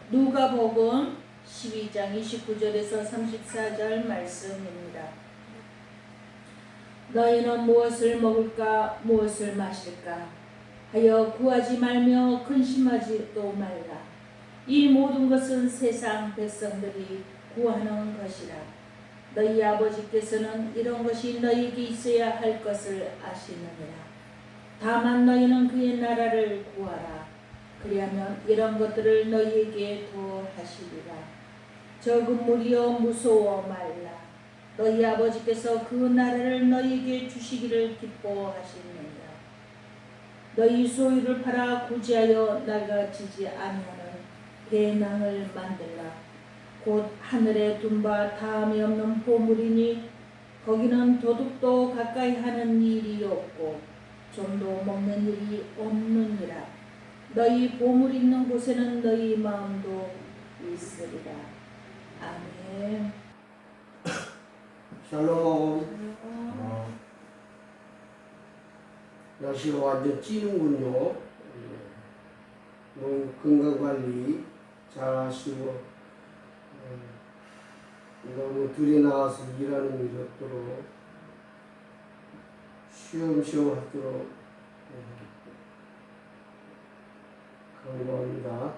누가복음 12장 29절에서 34절 말씀입니다. 너희는 무엇을 먹을까 무엇을 마실까 하여 구하지 말며 근심하지도 말라. 이 모든 것은 세상 백성들이 구하는 것이라. 너희 아버지께서는 이런 것이 너희에게 있어야 할 것을 아시느니라. 다만 너희는 그의 나라를 구하라. 그리하면 이런 것들을 너희에게 더하시리라. 적은 무리여 무서워 말라. 너희 아버지께서 그 나라를 너희에게 주시기를 기뻐하시느니라. 너희 소유를 팔아 구제하여 낡아지지 아니하는 배낭을 만들라. 곧 하늘에 둔 바 다함이 없는 보물이니 거기는 도둑도 가까이 하는 일이 없고 좀도 먹는 일이 없느니라. 너희 보물 있는 곳에는 너희 마음도 있으리라. 아멘. 샬롬. 날씨가 완전 찌는군요. 너무 건강관리 잘 하시고 너무 둘이 나와서 일하는 일이 없도록 쉬엄쉬엄 하도록 강구합니다.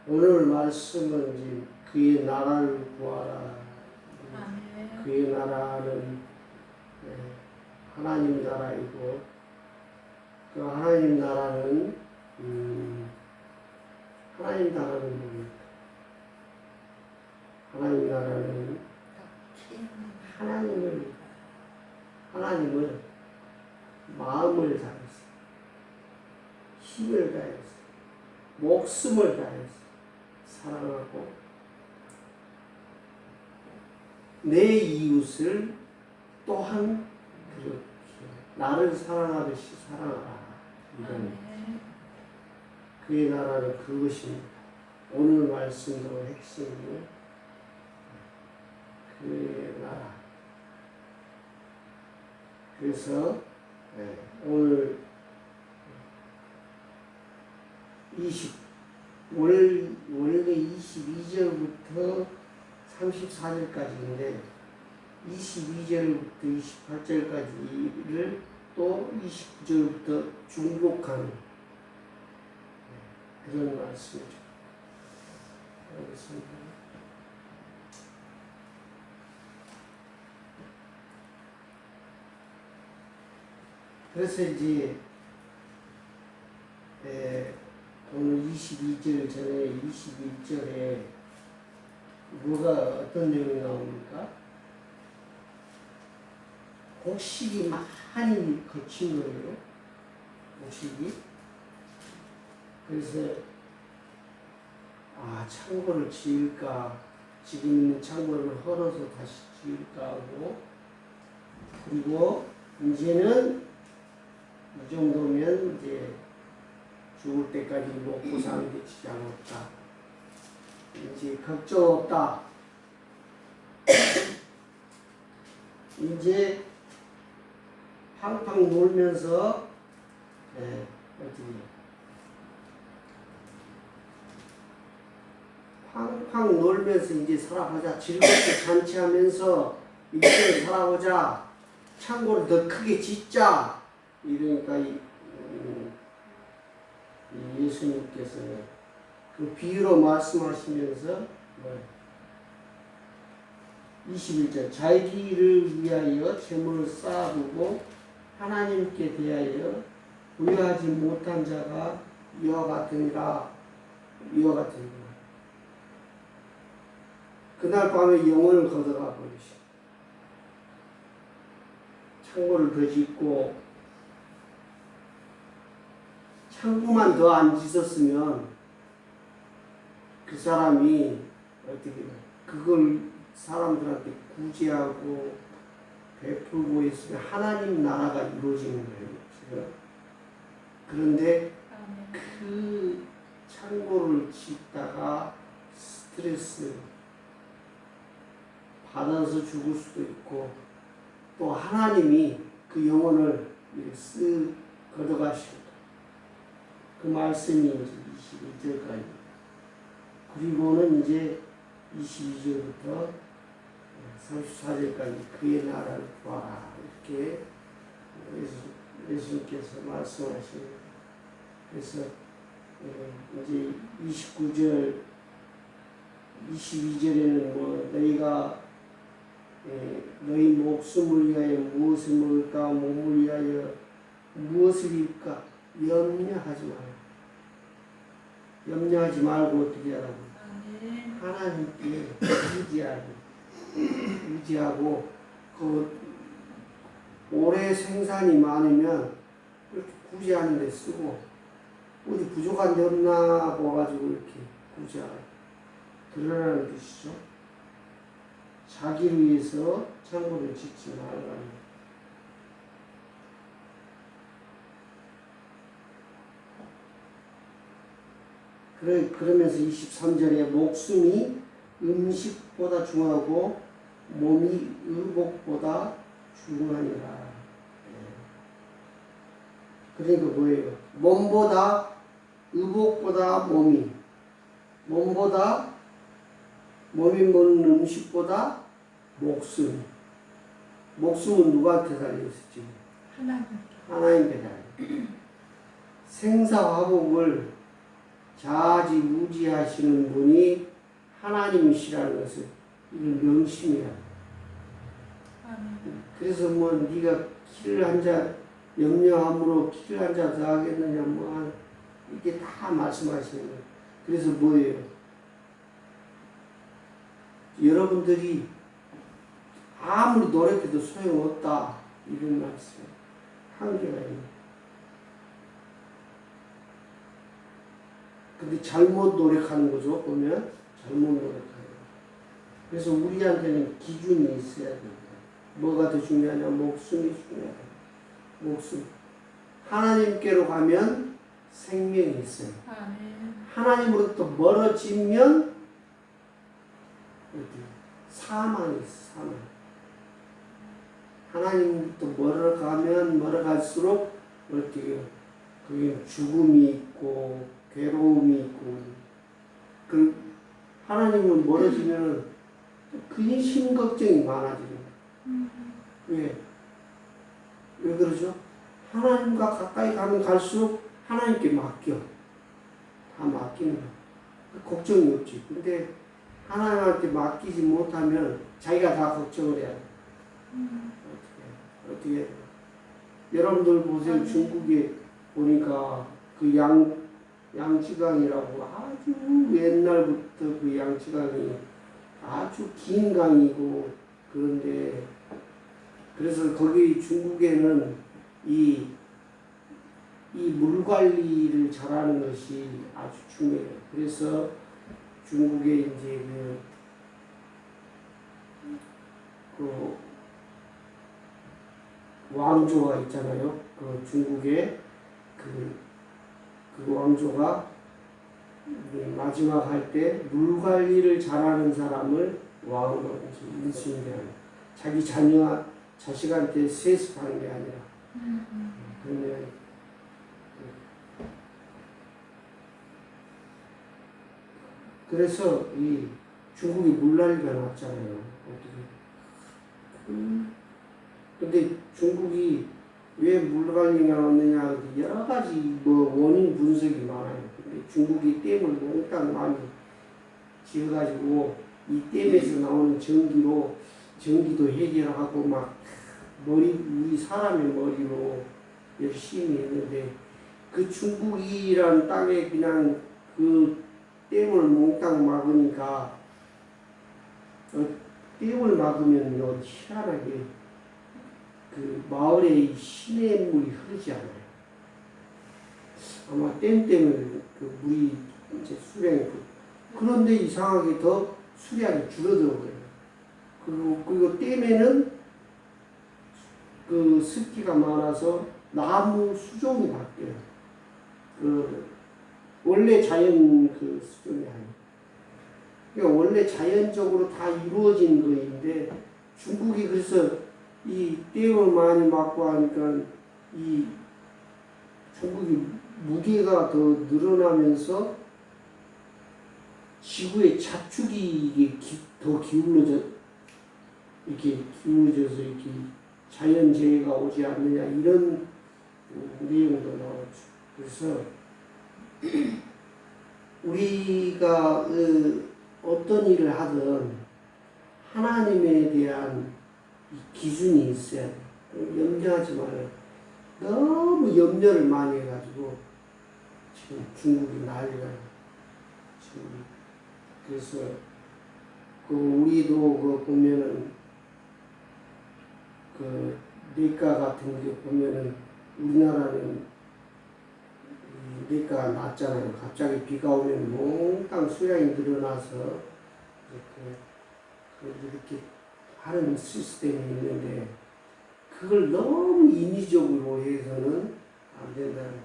오늘 말씀은 이제 그의 나라를 구하라. 그의 나라는 하나님 나라이고 그 하나님 나라는 하나님 나라는 뭡니까? 하나님 나라는 하나님을 마음을 다해서 힘을 다해서 목숨을 다해서 사랑하고 내 이웃을 또한 그렇게 나를 사랑하듯이 사랑하라. 이런 그의 나라는 그것입니다. 오늘 말씀도 핵심이 그의 나라. 그래서 오늘 원래 22절부터 34절까지인데 22절부터 28절까지를 또 29절부터 중복하는 그런 말씀이죠. 알겠습니다. 그래서 이제 오늘 22절 전에 21절에 뭐가 어떤 내용이 나옵니까? 곡식이 많이 거친 거예요. 곡식이. 그래서 창고를 지을까, 지금 있는 창고를 헐어서 다시 지을까 하고, 그리고 이제는 이 정도면 이제 죽을 때까지 먹고 사는 게 지장 없다. 이제 걱정 없다. 이제 팡팡 놀면서 팡팡 놀면서 이제 살아보자. 즐겁게 잔치하면서 이제 살아보자. 창고를 더 크게 짓자. 이러니까 예수님께서는 그 비유로 말씀하시면서 21절 자기를 위하여 재물을 쌓아두고 하나님께 대하여 부여하지 못한 자가 이와 같으니라. 그날 밤에 영혼을 걷어가 버리시. 창고를 더 짓고 창고만 더 안 짓었으면 그 사람이 어떻게 그걸 사람들한테 구제하고 베풀고 있으면 하나님 나라가 이루어지는 거예요. 그런데 그 창고를 짓다가 스트레스 받아서 죽을 수도 있고 또 하나님이 그 영혼을 쓱 걷어가시고 그 말씀이 22절까지 그리고는 이제 22절부터 34절까지 그의 나라를 구하라 이렇게 예수님께서 말씀하십니다. 그래서 이제 29절 22절에는 뭐 너희가 너희 목숨을 위하여 무엇을 먹을까 몸을 위하여 무엇을 입을까 염려하지 마라. 염려하지 말고 어떻게 하라고? 하나님께 의지하고 그 올해 생산이 많으면 그렇게 구제하는 데 쓰고 어디 부족한 데 없나 봐가지고 이렇게 구제하라. 그러라는 뜻이죠. 자기를 위해서 창고를 짓지 말라는. 그러면서 23절에 목숨이 음식보다 중하고 몸이 의복보다 중하니라. 그러니까 뭐예요? 몸보다 의복보다 몸이 먹는 음식보다 목숨은 누구한테 달려있었지? 하나님께 달려. 생사화복을 좌지우지하시는 분이 하나님이시라는 것을 이걸 명심해야 돼. 그래서 뭐 네가 키를 한 자 염려함으로 키를 한 자 더 하겠느냐 뭐 이게 다 말씀하시는 거예요. 그래서 뭐예요? 여러분들이 아무리 노력해도 소용없다 이런 말씀 한계가 있는. 근데 잘못 노력하는 거죠. 보면 잘못 노력하는 거. 그래서 우리한테는 기준이 있어야 됩니다. 뭐가 더 중요하냐? 목숨이 중요하다. 목숨. 하나님께로 가면 생명이 있어요. 하나님으로부터 멀어지면 사망이 있어. 사망. 하나님부터 멀어갈수록 어떻게 그게 죽음이 있고 괴로움이 있고 그 하나님은 멀어지면 근심 걱정이 많아지는. 왜 그러죠? 하나님과 가까이 가면 갈수록 하나님께 맡겨. 다 맡기는 거야. 걱정이 없지. 근데 하나님한테 맡기지 못하면 자기가 다 걱정을 해야 돼. 어떻게 해야 돼? 여러분들 보세요. 중국에 보니까 그 양치강이라고 아주 옛날부터 그 양치강이 아주 긴 강이고 그런데 그래서 거기 중국에는 이 물 관리를 잘하는 것이 아주 중요해요. 그래서 중국에 이제 그 왕조가 있잖아요. 그 중국에 그 왕조가 마지막 할 때 물 관리를 잘하는 사람을 왕으로 인수인대하는. 자기 자식한테 세습하는 게 아니라. 그러면 그래서 이 중국이 물난리가 났잖아요. 근데 중국이 왜 물난리가 났느냐 여러 가지 뭐 원인 분석이 많아요. 근데 중국이 댐을 몽땅 많이 지어가지고 이 댐에서 나오는 전기도 해결하고 막 우리 사람의 머리로 열심히 했는데 그 중국이란 땅에 그냥 그 댐을 몽땅 막으니까 댐을 막으면요 희한하게 그 마을에 시냇물이 흐르지 않아요. 아마 댐 때문에 그 물이 이제 그런데 이상하게 더 수량이 줄어들어요. 그리고 댐에는 그 습기가 많아서 나무 수종이 바뀌어요. 원래 자연 그 수종이 아니에요. 그러니까 원래 자연적으로 다 이루어진 거인데 중국이 그래서 이 댐을 많이 막고 하니까 이 중국이 무게가 더 늘어나면서 지구의 자축이 이게 더 기울어져 이렇게 기울어져서 이렇게 자연재해가 오지 않느냐 이런 내용도 나오죠. 그래서 우리가 어떤 일을 하든 하나님에 대한 기준이 있어야 돼. 염려하지 말아요. 너무 염려를 많이 해가지고 지금 중국이 난리가 나요. 지금 그래서 우리도 보면은 내과 같은 게 보면은 우리나라는 내과가 낮잖아요. 갑자기 비가 오면 몽땅 수량이 늘어나서 이렇게 하는 시스템이 있는데 그걸 너무 인위적으로 해서는 안 된다는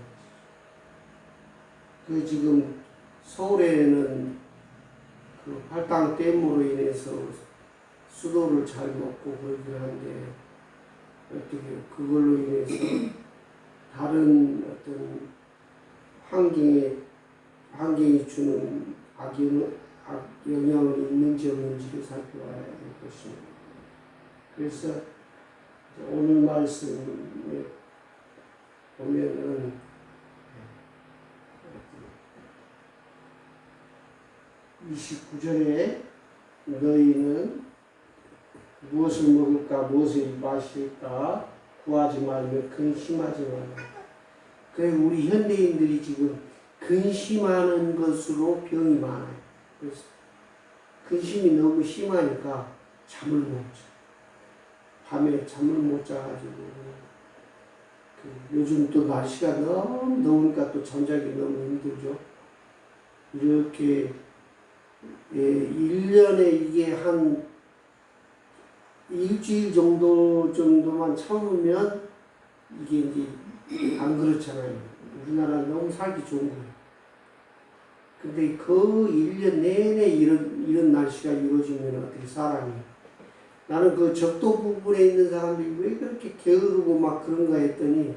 거죠. 지금 서울에는 팔당댐으로 인해서 수도를 잘 먹고 그러긴 한데 어떻게 그걸로 인해서 다른 어떤 환경이 주는 악영향을 있는지 없는지를 살펴봐야 될 것입니다. 그래서 오늘 말씀에 보면은 29절에 너희는 무엇을 먹을까 무엇을 마실까 구하지 말며 근심하지 말라. 그리고 우리 현대인들이 지금 근심하는 것으로 병이 많아요. 그래서 근심이 너무 심하니까 잠을 못 자. 밤에 잠을 못 자가지고 요즘 또 날씨가 너무 더우니까 또 잠자기 너무 힘들죠. 이렇게 1년에 이게 한 일주일 정도만 참으면 이게 이제 안 그렇잖아요. 우리나라는 너무 살기 좋은 거예요. 근데 그 1년 내내 이런 날씨가 이루어지면 어떻게 사람이. 나는 그 적도 부분에 있는 사람들이 왜 그렇게 게으르고 막 그런가 했더니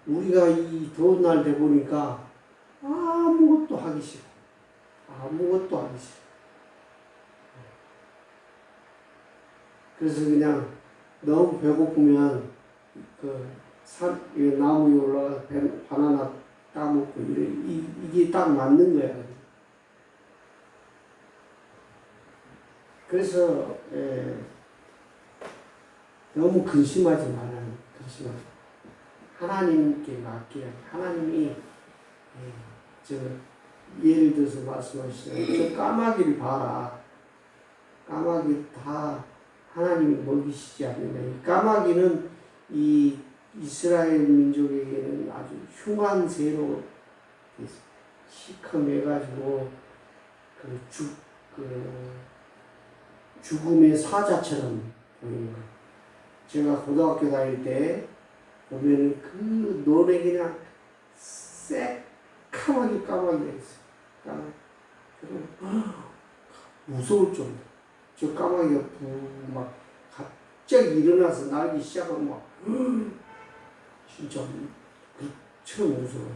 우리가 이 더운 날 돼 보니까 아무것도 하기 싫어. 아무것도 하기 싫어. 그래서 그냥 너무 배고프면 나무 위에 올라가서 바나나 따먹고 이게 딱 맞는 거야. 그래서 너무 근심하지 말아요. 근심하지. 하나님께 맡겨야 돼. 하나님이 예를 들어서 말씀하시잖아요. 저 까마귀를 봐라. 까마귀 다 하나님이 먹이시지 않느냐. 이 까마귀는 이 이스라엘 민족에게는 아주 흉한 새로 시커매가지고 죽음의 사자처럼 보이는 거예요. 제가 고등학교 다닐 때 보면은 그 논에 그냥 새까마귀 까마귀가 있어요. 무서울 정도. 저 까마귀가 막 갑자기 일어나서 날기 시작하면 막 진짜 처음 무서워요.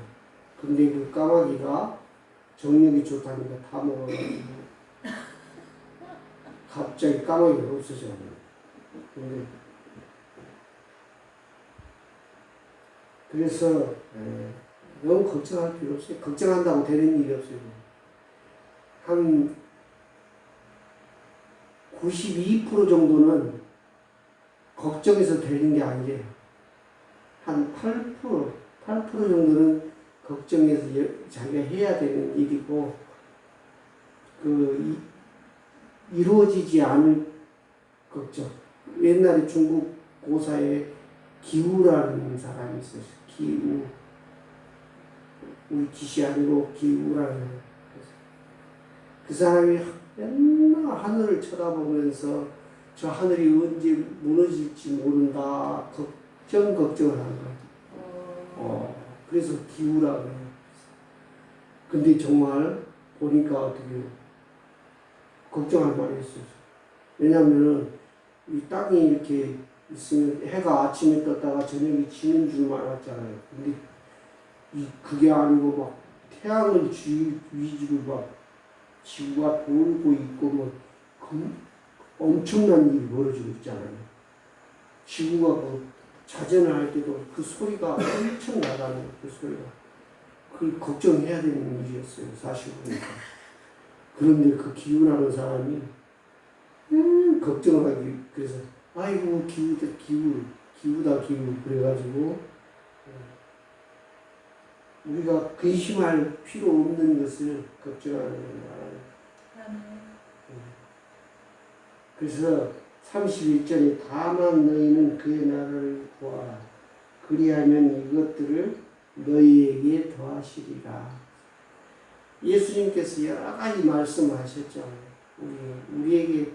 근데 그 까마귀가 정력이 좋다니까 다 먹어가지고 갑자기 까마귀가 없어져요. 근데 그래서 너무 걱정할 필요 없어요. 걱정한다고 되는 일이 없어요. 한 92% 정도는 걱정해서 되는 게 아니에요. 한 8% 정도는 걱정해서 자기가 해야 되는 일이고, 이루어지지 않을 걱정. 옛날에 중국 고사에 기우라는 사람이 있었어요. 기우. 우리 기시 아니고 기우라는. 그 사람이 맨날 하늘을 쳐다보면서 저 하늘이 언제 무너질지 모른다. 걱정을 하는 거예요. 그래서 기우라 그래요. 근데 정말 보니까 어떻게 걱정할 말이 있어요. 왜냐면은 이 땅이 이렇게 있으면 해가 아침에 떴다가 저녁에 지는 줄만 알았잖아요. 근데 그게 아니고 막 태양을 위주로 막 지구가 돌고 있고 뭐 엄청난 일이 벌어지고 있잖아요. 지구가 뭐 자전을 할 때도 그 소리가 엄청 나다는 그 소리가 그걸 걱정해야 되는 일이었어요. 사실 보니까. 그런데 그 기운하는 사람이 걱정하기 그래서 아이고 기우다 기우 그래가지고 우리가 근심할 필요 없는 것을 걱정하는 거야. 그래서 31절에 다만 너희는 그의 나라를 구하라. 그리하면 이것들을 너희에게 더하시리라. 예수님께서 여러 가지 말씀하셨잖아요. 우리에게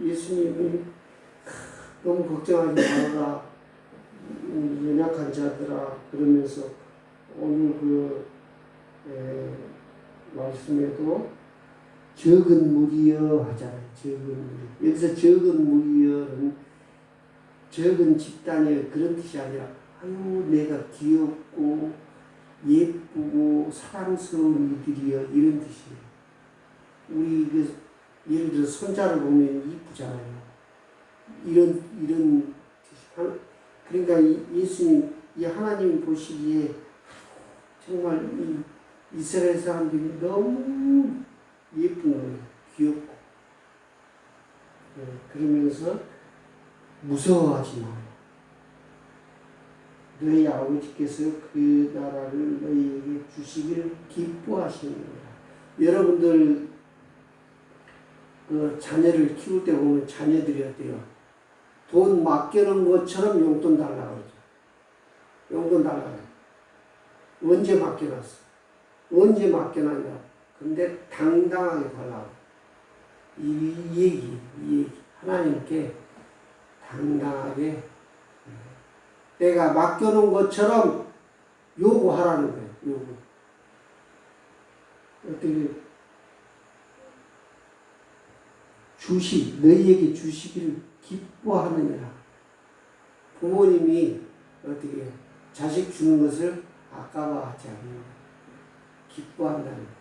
예수님이 너무 걱정하지 말아라. 연약한 자들아 그러면서 오늘 말씀에도 적은 무리여 하잖아요. 적은 무리. 여기서 적은 무리여는 적은 집단이여 그런 뜻이 아니라 아유 내가 귀엽고 예쁘고 사랑스러운 이들이여 이런 뜻이에요. 우리 예를 들어 손자를 보면 이쁘잖아요. 이런 뜻이. 그러니까 예수님 이 하나님이 보시기에 정말 이 이스라엘 사람들이 너무 예쁜 거예요. 귀엽고. 그러면서 무서워하지 마. 너희 아버지께서 그 나라를 너희에게 주시기를 기뻐하시느니라. 여러분들 그 자녀를 키울 때 보면 자녀들이 어때요? 돈 맡겨놓은 것처럼 용돈 달라고 그러죠. 용돈 달라고. 언제 맡겨놨어? 언제 맡겨놨냐? 근데 당당하게 달라고. 이 얘기. 하나님께 당당하게 내가 맡겨놓은 것처럼 요구하라는 거예요. 요구. 어떻게 너희에게 주시기를 기뻐하느니라. 부모님이 어떻게 자식 주는 것을 아까워하지 않는 기뻐한다는 거죠.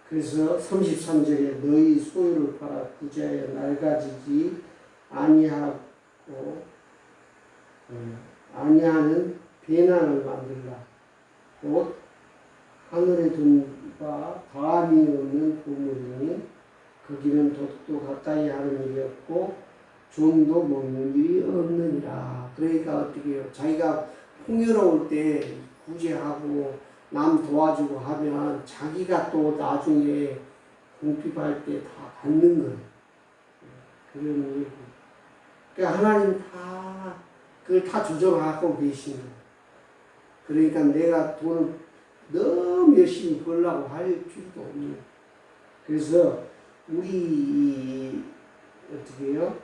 그래서 33절에 너희 소유를 팔아 부자에 낡아지지 아니하고 아니하는 배낭을 만들라. 곧 하늘에 둔 바 감이 없는 보물이니 거기는 돛도 가까이 하는 일이 없고 종도 먹는 일이 없느니라. 그러니까 어떻게 해요? 자기가 풍요로울 때 구제하고 남 도와주고 하면 자기가 또 나중에 궁핍할 때 다 받는 거예요. 그런 얘기. 그러니까 하나님 그걸 다 조정하고 계신 거예요. 그러니까 내가 돈을 너무 열심히 벌려고 할 필요도 없네요. 그래서 우리 어떻게 해요?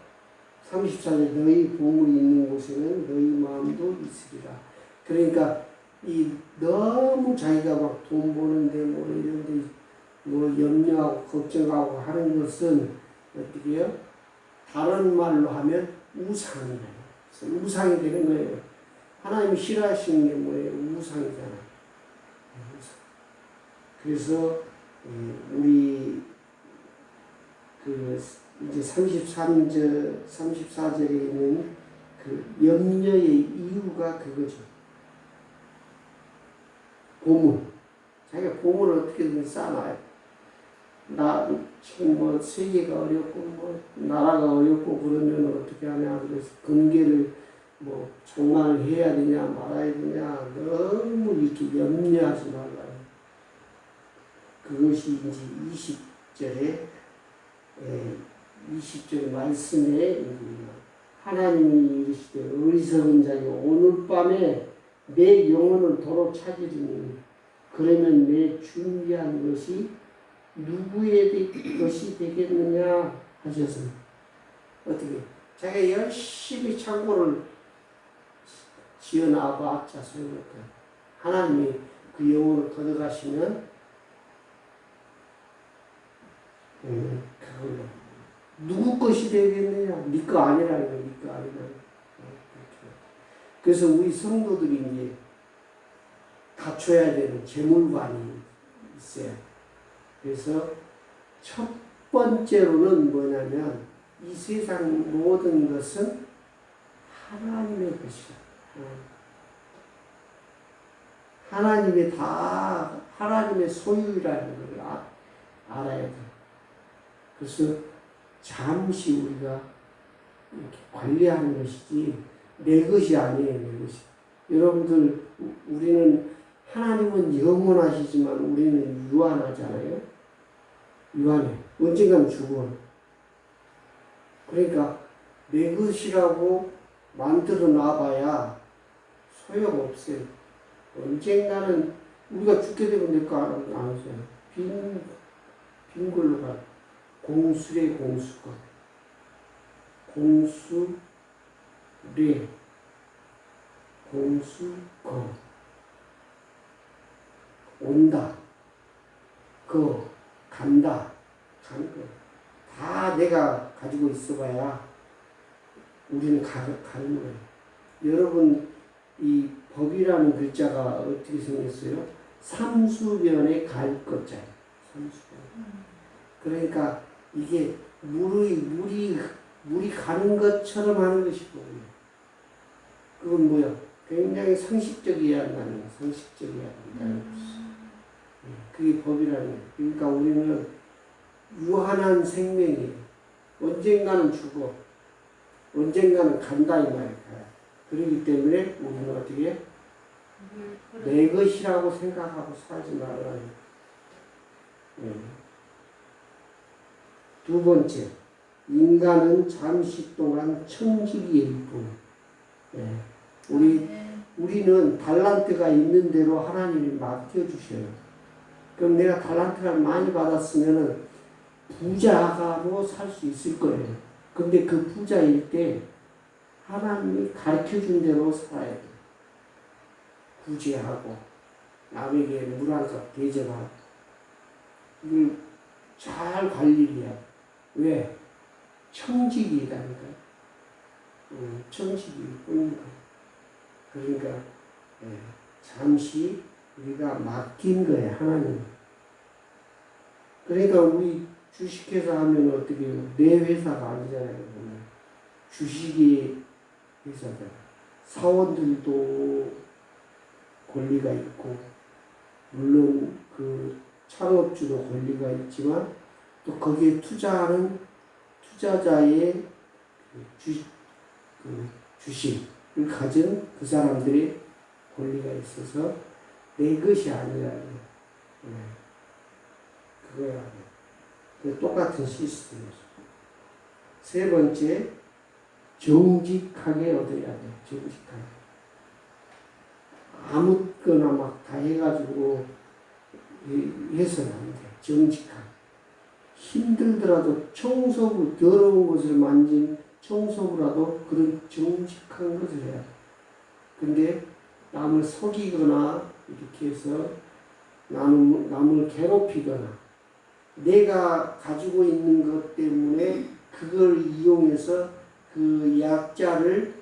34절 너희 보물이 있는 곳에는 너희 마음도 있으리라. 그러니까 너무 자기가 막 돈 버는데 뭐 이런데 뭐 염려하고 걱정하고 하는 것은 어떻게 해요? 다른 말로 하면 우상이에요. 우상이 되는 거예요. 하나님이 싫어하시는 게 뭐예요? 우상이잖아요. 그래서 우리 이제 34절에 있는 그 염려의 이유가 그거죠. 보물. 자기가 보물을 어떻게든 쌓아놔요. 지금 뭐 세계가 어렵고 뭐 나라가 어렵고 그러면 어떻게 하냐. 그래서 금괴를 뭐 장만을 해야 되냐 말아야 되냐 너무 이렇게 염려하지 말라요. 그것이 이제 20절 말씀에 하나님이 이르시되 어리석은 자여 오늘 밤에 내 영혼을 도로 찾으리니 그러면 내 준비한 것이 누구의 것이 되겠느냐 하셔서 어떻게 자기가 열심히 창고를 지어나고 앞자 소용없다. 하나님이 그 영혼을 걷어가시면 그걸로 누구 것이 되겠느냐? 네 거 아니라는 거야. 네 거 아니라. 그래서 우리 성도들이 이제 갖춰야 되는 재물관이 있어요. 그래서 첫 번째로는 뭐냐면 이 세상 모든 것은 하나님의 것이다. 하나님의 다 하나님의 소유라는 걸 알아야 돼. 그래서 잠시 우리가 이렇게 관리하는 것이지 내 것이 아니에요. 내 것이. 여러분들 우리는 하나님은 영원하시지만 우리는 유한하잖아요. 유한해. 언젠가는 죽어. 그러니까 내 것이라고 만들어 놔봐야 소용없어요. 언젠가는 우리가 죽게 되면 내 거 안 하세요. 빈 걸로 가. 공수래 공수권. 공수래 공수권. 온다. 간다. 다 내가 가지고 있어봐야 우리는 가는 거예요. 여러분 이 법이라는 글자가 어떻게 생겼어요? 삼수변에 갈 것자예요. 삼수변. 그러니까 이게 물이 가는 것처럼 하는 것이 뭐예요? 그건 뭐야? 굉장히 상식적이어야 한다는 거예요. 상식적이어야 한다는 것이. 그게 법이라는 거예요. 그러니까 우리는 유한한 생명이에요. 언젠가는 죽어. 언젠가는 간다 이 말이야. 그렇기 때문에 우리는 어떻게 내 것이라고 생각하고 살지 말아요. 두 번째, 인간은 잠시 동안 청지기일 뿐. 우리는 달란트가 있는 대로 하나님이 맡겨주셔요. 그럼 내가 달란트를 많이 받았으면 부자로 살 수 있을 거예요. 근데 그 부자일 때 하나님이 가르쳐준 대로 살아야 돼. 구제하고 남에게 물 한 컵 대접하고 이걸 잘 관리해야 돼. 왜? 청지기라니까. 청지기 뿐이니까. 그러니까 잠시 우리가 맡긴 거예요. 하나님. 그러니까 우리 주식회사 하면 어떻게 해요? 내 회사가 아니잖아요. 주식이 회사다. 사원들도 권리가 있고 물론 그 창업주도 권리가 있지만 또 거기에 투자하는 투자자의 주식을 가진 그 사람들의 권리가 있어서 내 것이 아니라 그거야. 똑같은 시스템이죠. 세 번째, 정직하게 얻어야 돼. 정직하게. 아무거나 막 다 해가지고 해서는 안 돼. 정직하게. 힘들더라도 청소부, 더러운 것을 만진 청소부라도 그런 정직한 것을 해야 돼. 근데 남을 속이거나 이렇게 해서 남을 괴롭히거나 내가 가지고 있는 것 때문에 그걸 이용해서 그 약자를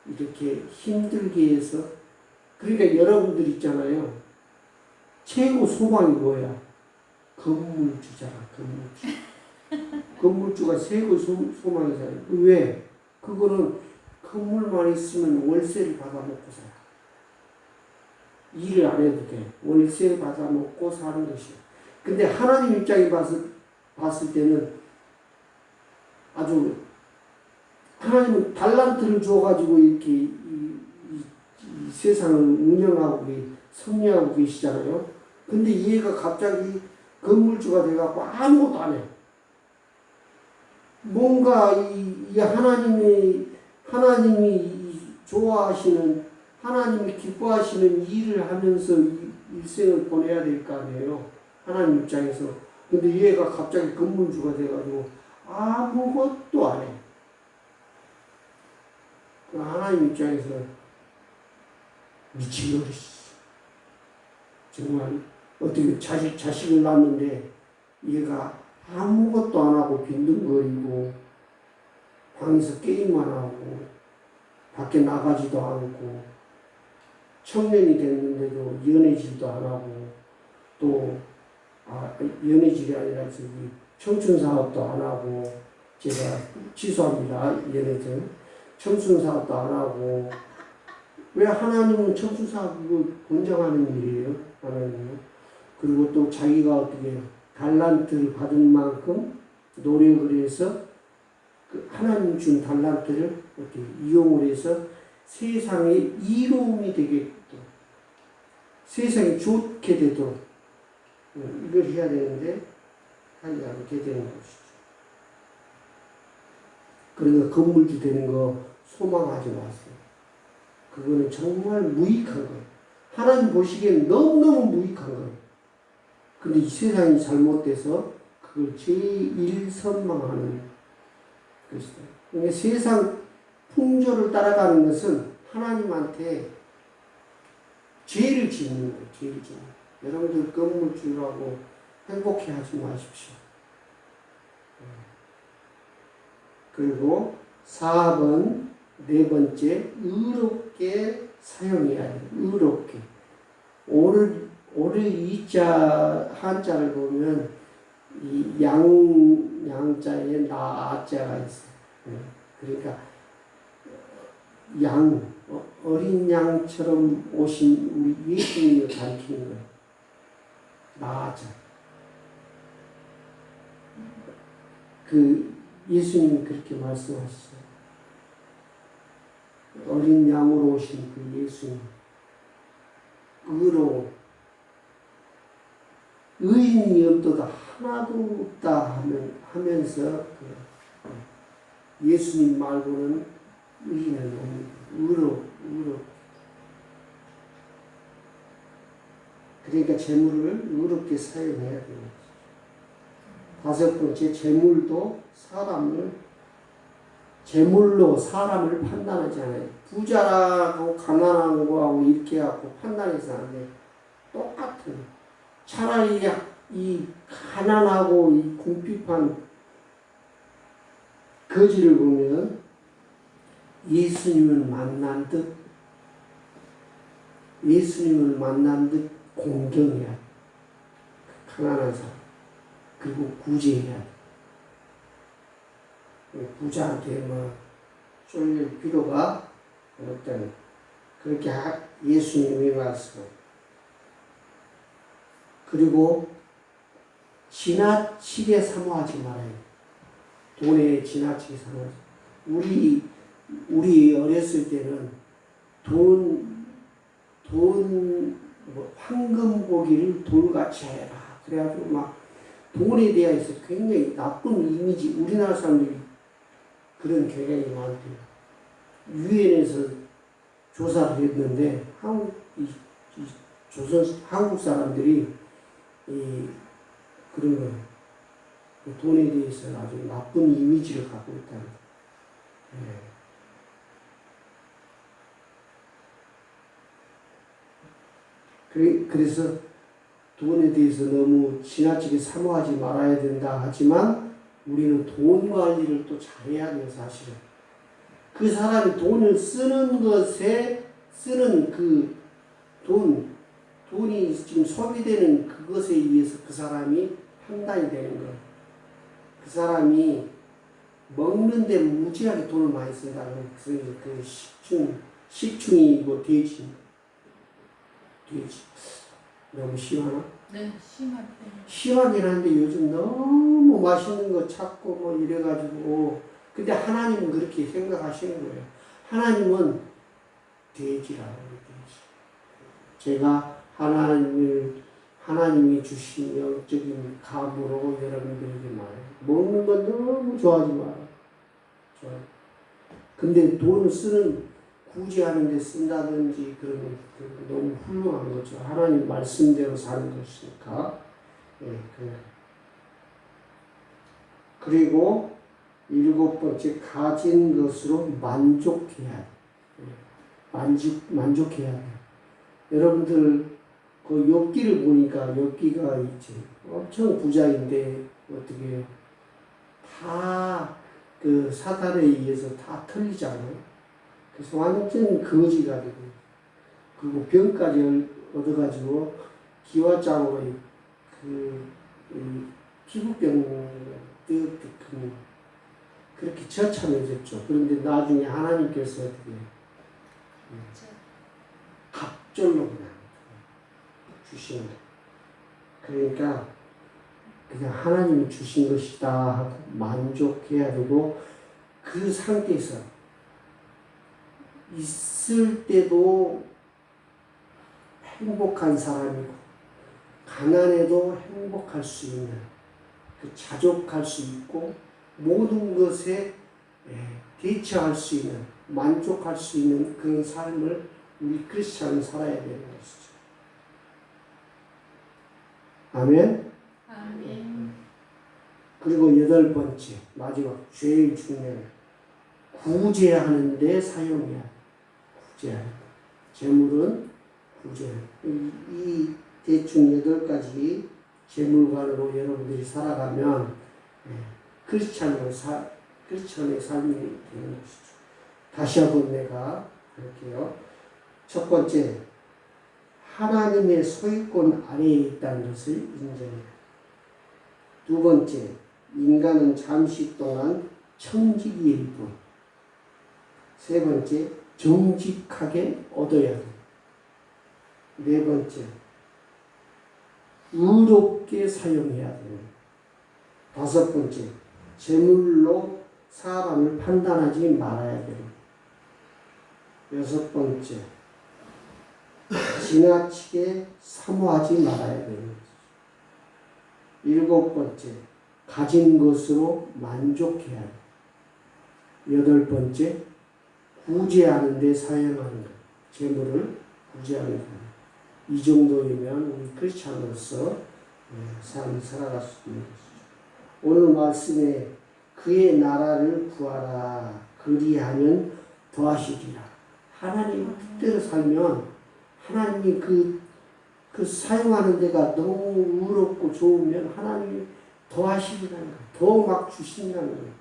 이렇게 힘들게 해서 그러니까 여러분들 있잖아요. 최고 소망이 뭐야? 건물주잖아. 건물주가 최고 소망이잖아요. 왜? 그거는 건물만 있으면 월세를 받아먹고 살아. 일을 안 해도 돼. 월세 받아먹고 사는 것이야. 근데 하나님 입장에 봤을 때는 아주 하나님은 달란트를 줘가지고 이렇게 이 세상을 운영하고 섭리하고 계시잖아요. 근데 얘가 갑자기 건물주가 돼갖고 아무것도 안 해. 뭔가 이 하나님이 좋아하시는 하나님이 기뻐하시는 일을 하면서 일생을 보내야 될 거 아니에요. 하나님 입장에서. 근데 얘가 갑자기 건물주가 돼가지고 아무것도 안 해. 하나님 입장에서 미친놈이지. 정말 어떻게 자식을 낳았는데 얘가 아무것도 안 하고 빈둥거리고 방에서 게임만 하고 밖에 나가지도 않고 청년이 됐는데도 연애질도 안 하고 또 연애질이 아니라 저기 청춘 사업도 안 하고 제가 취소합니다. 연애질 청춘 사업도 안 하고 왜 하나님은 청춘 사업을 권장하는 일이에요? 하나님은 그리고 또 자기가 어떻게 달란트를 받은 만큼 노력을 해서 그 하나님 준 달란트를 어떻게 이용을 해서 세상의 이로움이 되게끔 세상이 좋게 되도록 이걸 해야 되는데 하지 않게 되는 것이죠. 그러니까 건물주 되는 거 소망하지 마세요. 그거는 정말 무익한 거예요. 하나님 보시기엔 너무너무 무익한 거예요. 근데 이 세상이 잘못돼서 그걸 제일 선망하는 것이다. 그러니까 세상 풍조를 따라가는 것은 하나님한테 죄를 짓는 거예요. 죄를 짓는 거예요. 여러분들 건물주라고 행복해 하지 마십시오. 그리고 4번, 네 번째, 의롭게 사용해야 돼요. 의롭게. 오늘 이자 한자를 보면 이 양자에 나자가 있어요. 그러니까 어린 양처럼 오신 우리 예수님을 가리키는 거예요. 나자. 그 예수님이 그렇게 말씀하셨어요. 어린 양으로 오신 그 예수님. 의로운 의인이 없도다 하나도 없다 하면서 예수님 말고는 의인은 없는 의로 그러니까 재물을 의롭게 사용해야 돼요. 5번째, 재물로 사람을 판단하지 않아요. 부자라고 가난한 거하고 이렇게 하고 판단해서 안 돼요. 똑같은. 차라리 이 가난하고 이 궁핍한 거지를 보면 예수님을 만난 듯 공경해야 돼. 가난한 사람. 그리고 구제해야 돼. 부자한테 쫄릴 필요가 없다는 그렇게 예수님이 말씀. 그리고 지나치게 사모하지 말아요. 돈에 지나치게 사모하지. 우리 어렸을 때는 황금 고기를 돌같이 해라. 그래가지고 막 돈에 대해서 굉장히 나쁜 이미지, 우리나라 사람들이 그런 경향이 많대요. 유엔에서 조사를 했는데 한국 사람들이 그런 거 돈에 대해서 아주 나쁜 이미지를 갖고 있다는 거예요. 그래서 돈에 대해서 너무 지나치게 사모하지 말아야 된다 하지만 우리는 돈 관리를 또 잘해야 돼요, 사실은. 그 사람이 돈을 쓰는 것에 쓰는 그 돈이 지금 소비되는 그것에 의해서 그 사람이 판단이 되는 거예요. 그 사람이 먹는데 무지하게 돈을 많이 쓴다는 그 식충이고 돼지. 너무 심하나? 네, 심하긴 한데 요즘 너무 맛있는 거 찾고 이래가지고 근데 하나님은 그렇게 생각하시는 거예요. 하나님은 돼지라고 돼지. 제가 하나님이 주신 영적인 감으로 여러분들에게 말해요. 먹는 건 너무 좋아하지 마라. 근데 돈을 구제하는 데 쓴다든지 그런 거 너무 훌륭한 거죠. 하나님 말씀대로 사는 것이니까. 그리고 7번째, 가진 것으로 만족해야 돼. 만족해야 돼. 여러분들 그 욥기를 보니까 욥기가 있지. 엄청 부자인데 어떻게 다 그 사단에 의해서 다 틀리잖아요. 그래서 완전 거지가 되고 그리고 병까지 얻어가지고 기와장으로 피부병 뜨뜻한 그렇게 처참해졌죠. 그런데 나중에 하나님께서 어떻게 갑절로 그냥 주시는 거예요. 그러니까 그냥 하나님이 주신 것이다 하고 만족해야 되고, 그 상태에서 있을 때도 행복한 사람이고 가난해도 행복할 수 있는, 그 자족할 수 있고 모든 것에 대처할 수 있는, 만족할 수 있는 그런 삶을 우리 크리스찬은 살아야 되는 것이죠. 아멘. 아멘. 그리고 8번째, 마지막 제일 중요한, 구제하는 데 사용해야 돼. 구제하는 데. 재물은 구제하는 데. 이 대충 8가지 재물관으로 여러분들이 살아가면 크리스찬의 삶이 되는 것이죠. 다시 한번 내가 할게요. 첫 번째, 하나님의 소유권 아래에 있다는 것을 인정해요. 두 번째, 인간은 잠시 동안 청지기일 뿐. 세 번째, 정직하게 얻어야 돼. 네 번째, 의롭게 사용해야 돼. 다섯 번째, 재물로 사람을 판단하지 말아야 돼. 여섯 번째, 지나치게 사모하지 말아야 되는 거죠. 일곱 번째, 가진 것으로 만족해야 돼. 여덟 번째, 구제하는 데 사용하는 것. 재물을 구제하는 것. 이 정도이면 우리 크리스찬으로서 삶을 살아갈 수 있는 것이죠. 오늘 말씀에 그의 나라를 구하라. 그리하면 더하시리라. 하나님 뜻대로 살면 하나님이 그 사용하는 데가 너무 의롭고 좋으면 하나님이 더 하시리라는 거예요. 더 막 주신다는 거예요.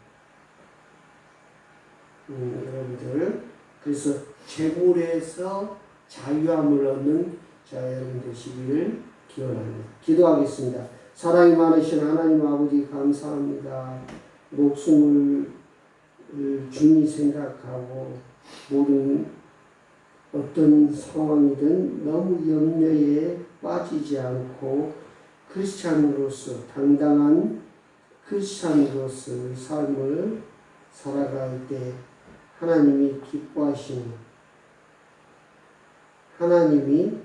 여러분들, 그래서 재물에서 자유함을 얻는 여러분 되시기를 기원합니다. 기도하겠습니다. 사랑이 많으신 하나님 아버지 감사합니다. 목숨을 중히 생각하고 모든 어떤 상황이든 너무 염려에 빠지지 않고 크리스찬으로서, 당당한 크리스찬으로서의 삶을 살아갈 때 하나님이 기뻐하시는, 하나님이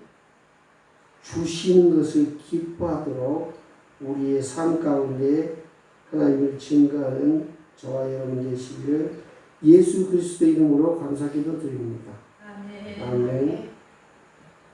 주시는 것을 기뻐하도록 우리의 삶 가운데 하나님을 증거하는 저와 여러분 되시기를 예수 그리스도 이름으로 감사기도 드립니다. 아멘. 아멘.